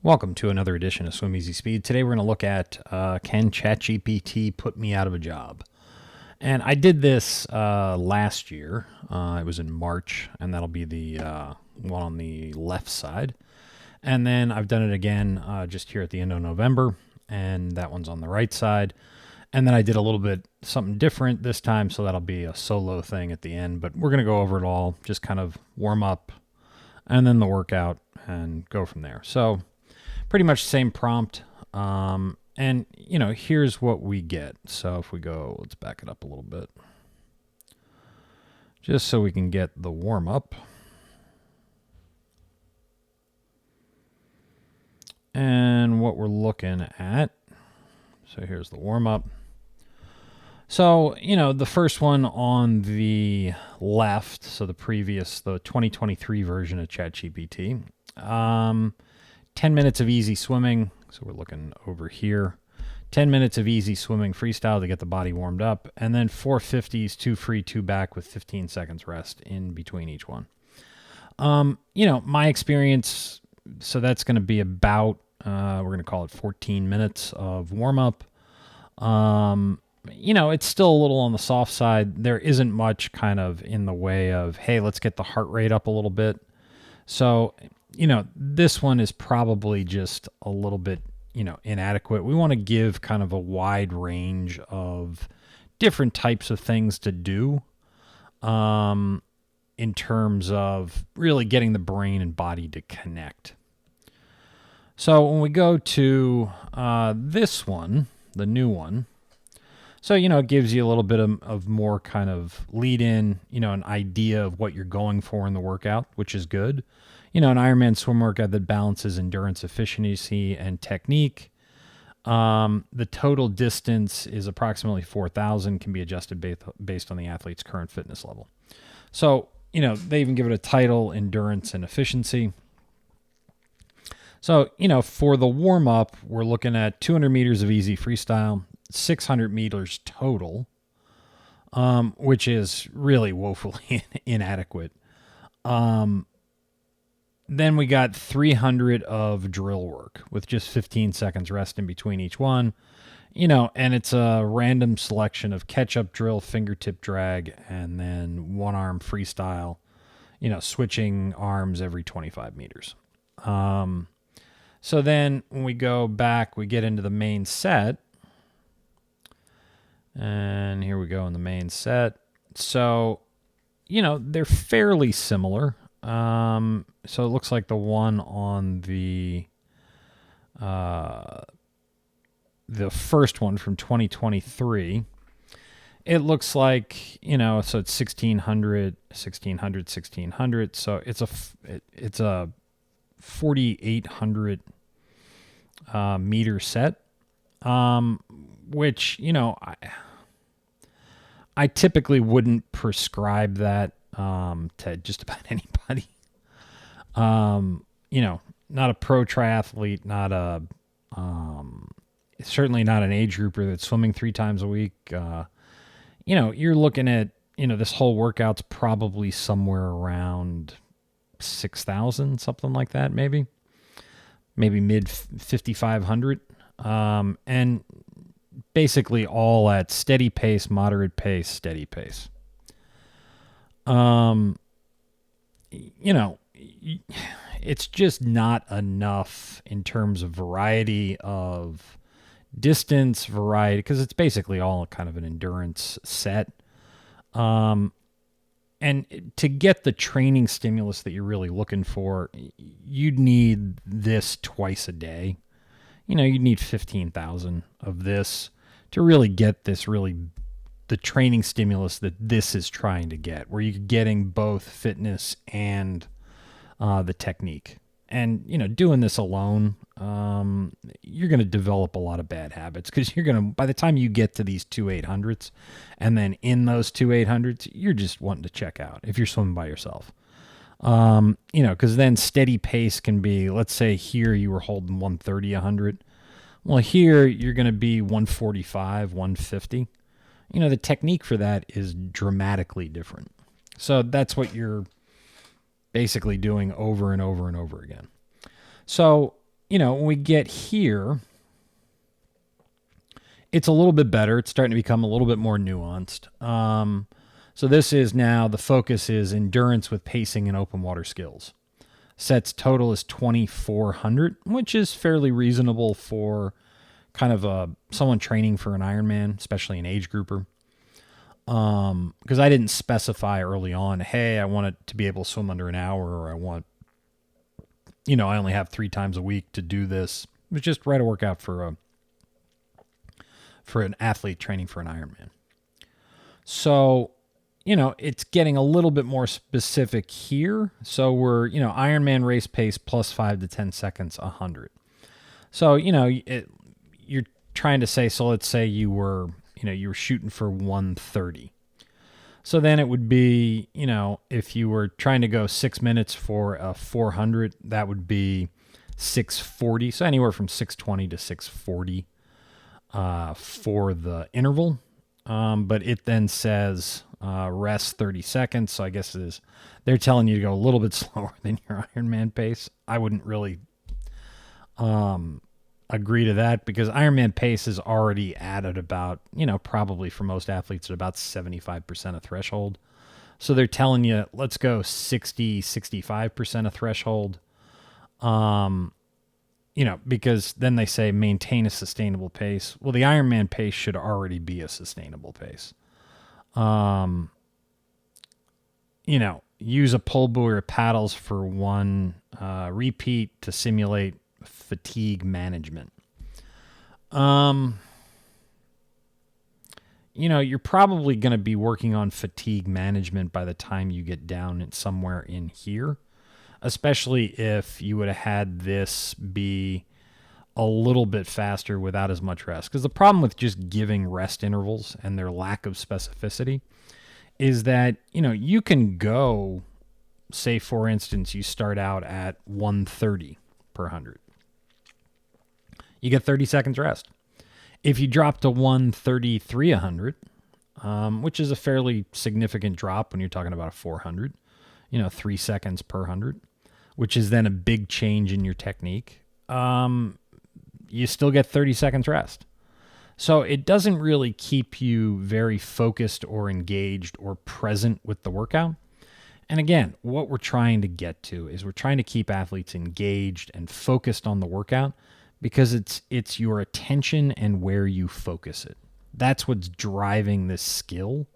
Welcome to another edition of Swim Easy Speed. Today we're going to look at can ChatGPT put me out of a job? And I did this last year. It was in March, and that'll be the one on the left side. And then I've done it again just here at the end of November, and that one's on the right side. And then I did a little bit something different this time, so that'll be a solo thing at the end. But we're going to go over it all, just kind of warm up, and then the workout, and go from there. So pretty much the same prompt. And, here's what we get. So if we go, let's back it up a little bit. Just so we can get the warm up. And what we're looking at. So here's the warm up. So, the first one on the left, so the 2023 version of ChatGPT. 10 minutes of easy swimming. So we're looking over here. 10 minutes of easy swimming freestyle to get the body warmed up. And then 450s, 2 free, 2 back with 15 seconds rest in between each one. My experience, so that's going to be about, we're going to call it 14 minutes of warm up. It's still a little on the soft side. There isn't much kind of in the way of, hey, let's get the heart rate up a little bit. So, this one is probably just a little bit, inadequate. We want to give kind of a wide range of different types of things to do in terms of really getting the brain and body to connect. So when we go to this one, the new one, so, it gives you a little bit of more kind of lead in, an idea of what you're going for in the workout, which is good. An Ironman swim workout that balances endurance, efficiency, and technique. The total distance is approximately 4,000, can be adjusted based on the athlete's current fitness level. So, they even give it a title, endurance and efficiency. So, for the warm-up, we're looking at 200 meters of easy freestyle, 600 meters total, which is really woefully inadequate. Then we got 300 of drill work with just 15 seconds rest in between each one, and it's a random selection of catch-up drill, fingertip drag, and then one arm freestyle, switching arms every 25 meters. So then when we go back, we get into the main set. And here we go in the main set. So, they're fairly similar. So it looks like the one on the first one from 2023, it looks like, so it's 1600, 1600, 1600. So it's a 4,800 meter set, which, I typically wouldn't prescribe that to just about anybody. Not a pro triathlete, not a certainly not an age grouper that's swimming 3 times a week. You're looking at, this whole workout's probably somewhere around 6,000, something like that, maybe mid 5,500. And basically all at steady pace, moderate pace, steady pace. It's just not enough in terms of variety of distance, variety, because it's basically all kind of an endurance set. And to get the training stimulus that you're really looking for, you'd need this twice a day. You'd need 15,000 of this to really get the training stimulus that this is trying to get, where you're getting both fitness and the technique. And, doing this alone, you're going to develop a lot of bad habits, because by the time you get to these 2,800s, and then in those 2,800s, you're just wanting to check out if you're swimming by yourself. Because then steady pace can be, let's say here you were holding 130, 100. Well, here you're going to be 145, 150. The technique for that is dramatically different. So that's what you're basically doing over and over and over again. So when we get here, it's a little bit better. It's starting to become a little bit more nuanced. So this is now the focus is endurance with pacing and open water skills. Sets total is 2,400, which is fairly reasonable for kind of someone training for an Ironman, especially an age grouper. Because I didn't specify early on, hey, I want it to be able to swim under an hour, or I want, I only have 3 times a week to do this. It was just write a workout for an athlete training for an Ironman. So, it's getting a little bit more specific here. So we're, Ironman race pace plus 5 to 10 seconds, 100. So, you're trying to say, so let's say you were shooting for 130. So then it would be, if you were trying to go 6 minutes for a 400, that would be 640. So anywhere from 620 to 640 for the interval. But it then says rest 30 seconds. So I guess they're telling you to go a little bit slower than your Ironman pace. I wouldn't really agree to that, because Ironman pace is already at about, probably for most athletes at about 75% of threshold. So they're telling you, let's go 60, 65% of threshold. Because then they say maintain a sustainable pace. Well, the Ironman pace should already be a sustainable pace. Use a pull buoy or paddles for one repeat to simulate fatigue management. You're probably going to be working on fatigue management by the time you get down somewhere in here, especially if you would have had this be a little bit faster without as much rest. Because the problem with just giving rest intervals and their lack of specificity is that, you can go, say, for instance, you start out at 130 per 100. You get 30 seconds rest. If you drop to 133 100, which is a fairly significant drop when you're talking about a 400, 3 seconds per 100, which is then a big change in your technique, you still get 30 seconds rest. So it doesn't really keep you very focused or engaged or present with the workout. And again, what we're trying to get to is we're trying to keep athletes engaged and focused on the workout, because it's your attention and where you focus it. That's what's driving this skill.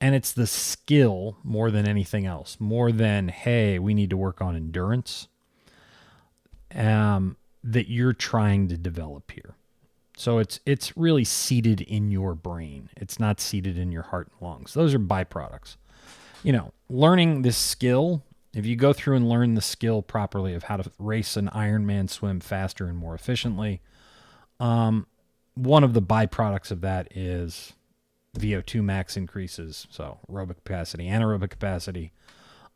And it's the skill more than anything else, more than, hey, we need to work on endurance, that you're trying to develop here. So it's really seated in your brain. It's not seated in your heart and lungs. Those are byproducts. Learning this skill, if you go through and learn the skill properly of how to race an Ironman swim faster and more efficiently, one of the byproducts of that is VO2 max increases, so aerobic capacity, anaerobic capacity.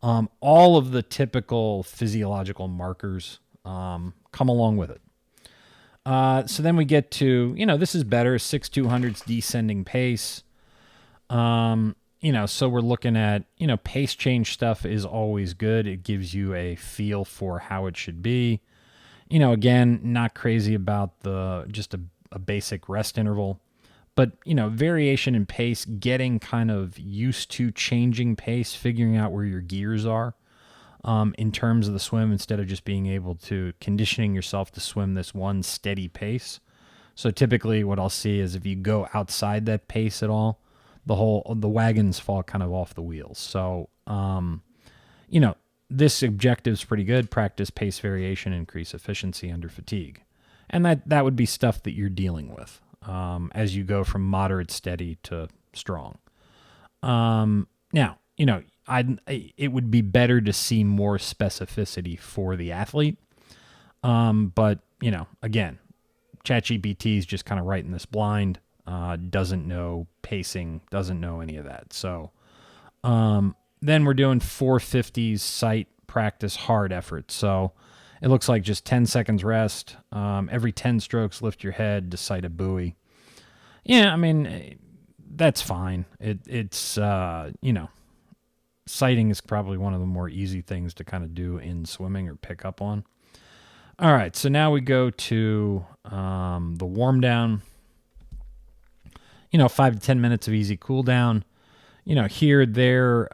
All of the typical physiological markers come along with it. So then we get to, this is better, 6,200's descending pace. So we're looking at, pace change stuff is always good. It gives you a feel for how it should be. Again, not crazy about just a basic rest interval, but, variation in pace, getting kind of used to changing pace, figuring out where your gears are in terms of the swim, instead of just being able to conditioning yourself to swim this one steady pace. So typically what I'll see is if you go outside that pace at all, the wagons fall kind of off the wheels. So, this objective's pretty good. Practice pace variation, increase efficiency under fatigue. And that would be stuff that you're dealing with as you go from moderate steady to strong. Now, it would be better to see more specificity for the athlete. But, again, ChatGPT is just kind of writing this blind. Doesn't know pacing, doesn't know any of that. So then we're doing 450s sight practice hard effort. So it looks like just 10 seconds rest. Every 10 strokes, lift your head to sight a buoy. Yeah, I mean, that's fine. It's sighting is probably one of the more easy things to kind of do in swimming or pick up on. All right, so now we go to the warm down. 5 to 10 minutes of easy cool down. Here they're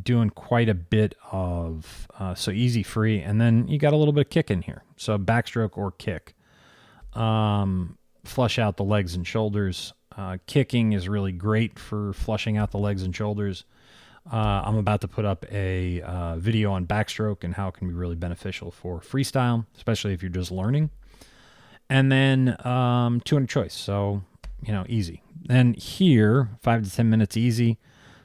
doing quite a bit of so easy free, and then you got a little bit of kick in here. So backstroke or kick. Flush out the legs and shoulders. Kicking is really great for flushing out the legs and shoulders. I'm about to put up a video on backstroke and how it can be really beneficial for freestyle, especially if you're just learning. And then 200 choice, so easy. Then here, 5 to 10 minutes easy.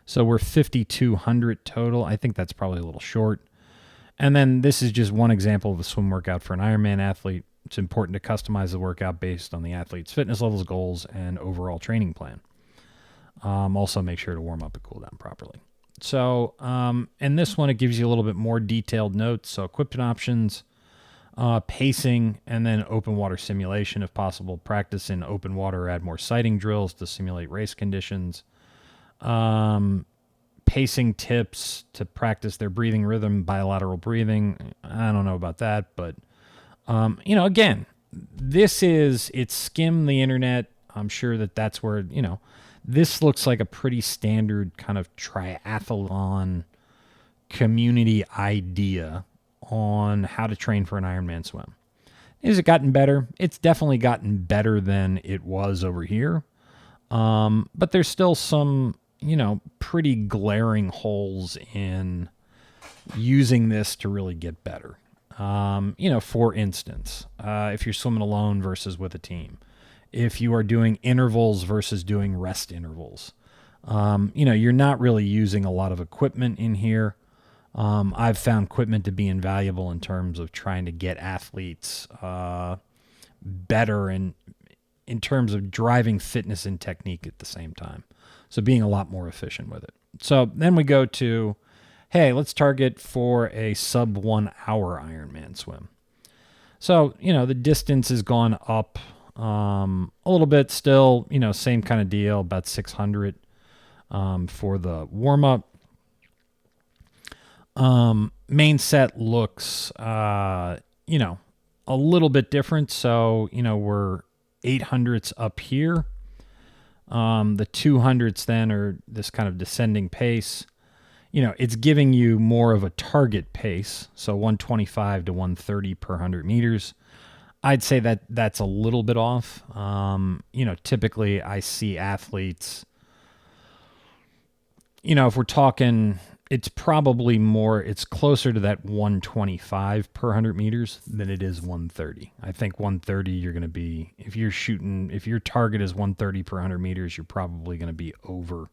So we're 5,200 total. I think that's probably a little short. And then this is just one example of a swim workout for an Ironman athlete. It's important to customize the workout based on the athlete's fitness levels, goals, and overall training plan. Also, make sure to warm up and cool down properly. So, in this one, it gives you a little bit more detailed notes. So, equipment options, pacing, and then open water simulation if possible. Practice in open water, add more sighting drills to simulate race conditions. Pacing tips to practice their breathing rhythm, bilateral breathing. I don't know about that, but again, it's skimmed the internet. I'm sure that's where, this looks like a pretty standard kind of triathlon community idea on how to train for an Ironman swim. Has it gotten better? It's definitely gotten better than it was over here. But there's still some, pretty glaring holes in using this to really get better. For instance, if you're swimming alone versus with a team, if you are doing intervals versus doing rest intervals, you're not really using a lot of equipment in here. I've found equipment to be invaluable in terms of trying to get athletes better in terms of driving fitness and technique at the same time. So being a lot more efficient with it. So then we go to, hey, let's target for a sub 1 hour Ironman swim. So, the distance has gone up a little bit still, same kind of deal, about 600 for the warm up. Main set looks, a little bit different. So, we're 800s up here. The 200s then are this kind of descending pace. It's giving you more of a target pace. So 125 to 130 per 100 meters. I'd say that's a little bit off. Typically I see athletes, if we're talking, it's probably it's closer to that 125 per 100 meters than it is 130. I think 130, you're going to be, if your target is 130 per 100 meters, you're probably going to be over,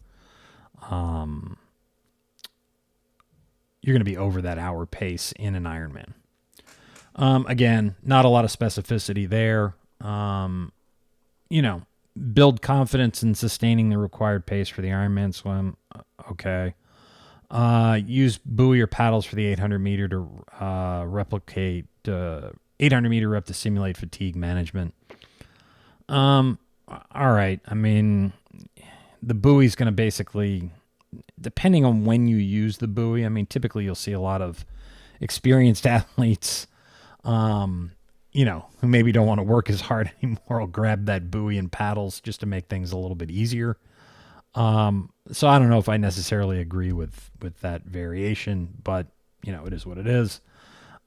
that hour pace in an Ironman. Again, not a lot of specificity there. Build confidence in sustaining the required pace for the Ironman swim. Okay. Use buoy or paddles for the 800 meter to replicate 800 meter rep to simulate fatigue management. All right. I mean, the buoy's going to basically, depending on when you use the buoy, I mean, typically you'll see a lot of experienced athletes, who maybe don't want to work as hard anymore, will grab that buoy and paddles just to make things a little bit easier. So I don't know if I necessarily agree with that variation, but it is what it is.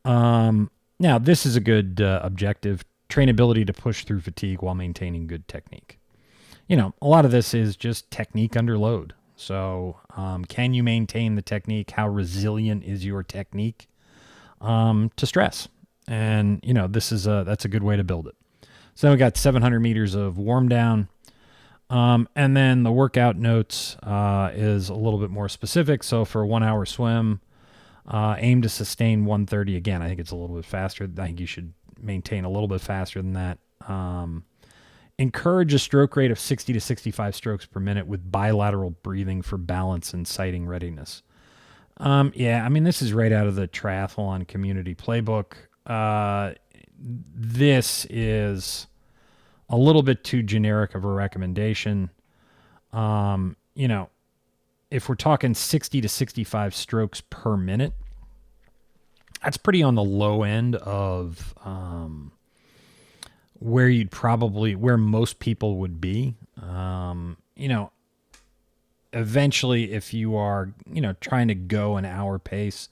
Now this is a good objective: trainability to push through fatigue while maintaining good technique. A lot of this is just technique under load. So can you maintain the technique? How resilient is your technique to stress? And that's a good way to build it. So we got 700 meters of warm down. And then the workout notes is a little bit more specific. So for a 1 hour swim, aim to sustain 130. Again, I think it's a little bit faster. I think you should maintain a little bit faster than that. Encourage a stroke rate of 60 to 65 strokes per minute with bilateral breathing for balance and sighting readiness. This is right out of the triathlon community playbook. This is a little bit too generic of a recommendation. If we're talking 60 to 65 strokes per minute, That's pretty on the low end of where most people would be. You know, eventually, if you are, trying to go an hour pace,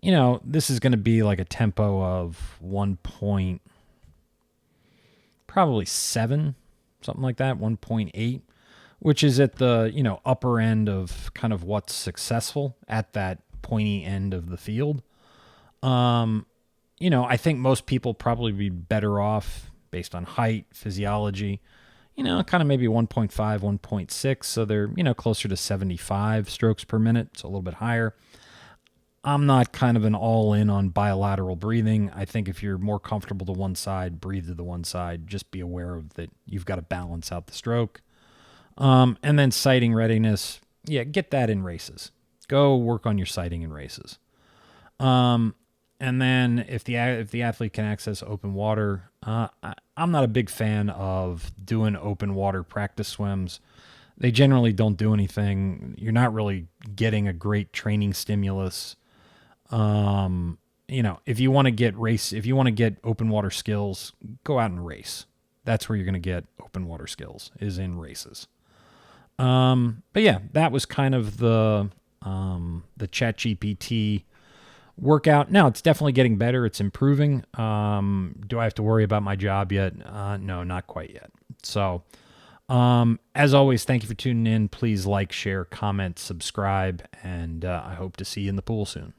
this is going to be like a tempo of 1 point, probably 7, something like that, 1.8, which is at the, upper end of kind of what's successful at that pointy end of the field. I think most people probably be better off based on height, physiology, kind of maybe 1.5, 1.6. So they're, closer to 75 strokes per minute. So a little bit higher. I'm not kind of an all in on bilateral breathing. I think if you're more comfortable to one side, breathe to the one side. Just be aware of that you've got to balance out the stroke. And then sighting readiness. Yeah, get that in races. Go work on your sighting in races. And then if the athlete can access open water, I'm not a big fan of doing open water practice swims. They generally don't do anything. You're not really getting a great training stimulus. If you want to get open water skills, go out and race. That's where you're going to get open water skills, is in races. But yeah, that was kind of the ChatGPT workout. Now it's definitely getting better. It's improving. Do I have to worry about my job yet? No, not quite yet. So, as always, thank you for tuning in. Please like, share, comment, subscribe, and I hope to see you in the pool soon.